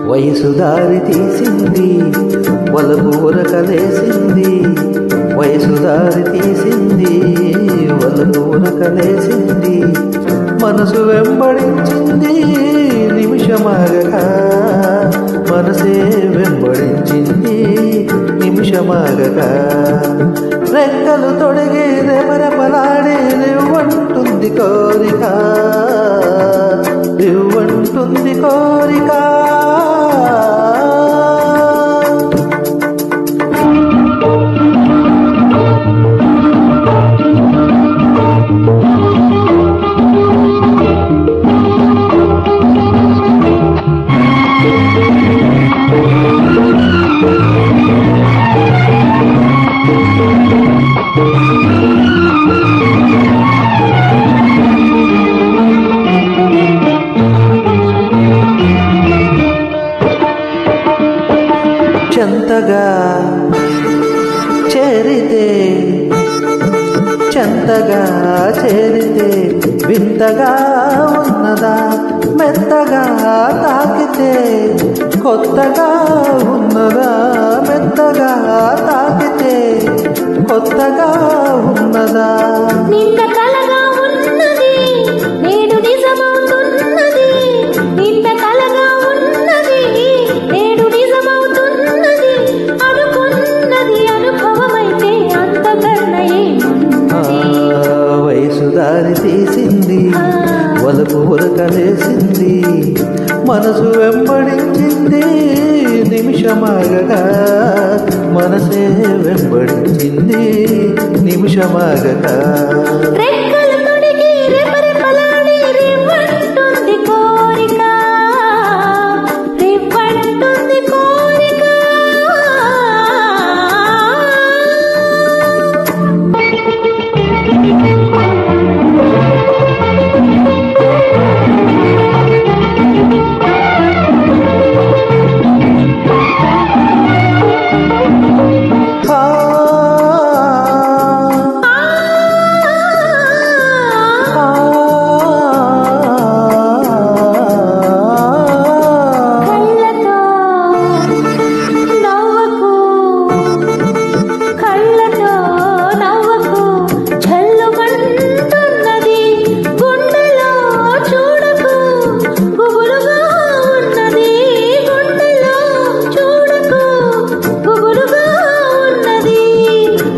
వయసు దారి తీసింది వలపు ఉరకలేసింది, వయసు దారి తీసింది వలపు ఉరకలేసింది, మనసు వెంబడించింది నిమిషమాగగా, మనసే వెంబడించింది నిమిషమాగగా, రెక్కలు తొడిగి రెపరెపలాడి రివ్వంటుంది కోరిక, రివ్వంటుంది కోరిక. చెంతగా చేరితే చెంతగా చేరితే వింతగా ఉన్నదా, మెత్తగా తాకితే కొత్తగా ఉన్నదా, మెత్తగా తాకితే కొత్తగా ఉన్నదా. నిన్న కలగా ఉన్నది నేడు నిజమవుతున్నది, నిన్న కలగా ఉన్నది నేడు నిజమవుతున్నది, అనుకున్నది అనుభవమైతే అంతకన్నా ఏమున్నది. వయసు దారి తీసింది వలపు ఉరకలేసింది, మనసు వెంబడించింది నిమిషమాగగా, మనసే వెంబడించింది నిమిషమాగగా. రెక్కలు తొడిగి రెపరెపలాడి రివ్వంటుంది కోరిక, రివ్వంటుంది కోరిక.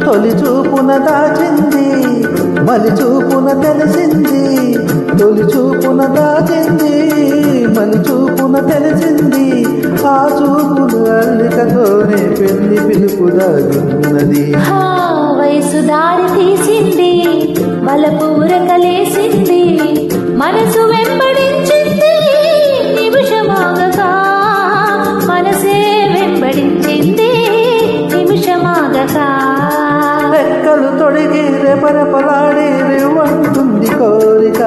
తొలి చూపున దాచింది మలి చూపున తెలిసింది, తొలి చూపున దాచింది మలి చూపున తెలిసింది, ఆ చూపును అల్లికతోనే పెళ్లి పిలుపు దాగున్నది. వయసు దారి తీసింది వలపు ఉరకలేసింది, మనసు వెంబడించింది నిమిషమాగగా, మనసే వెంబడించింది నిమిషమాగగా. రెక్కలు తొడిగి రెపరెపలాడి రివ్వంటుంది కోరిక.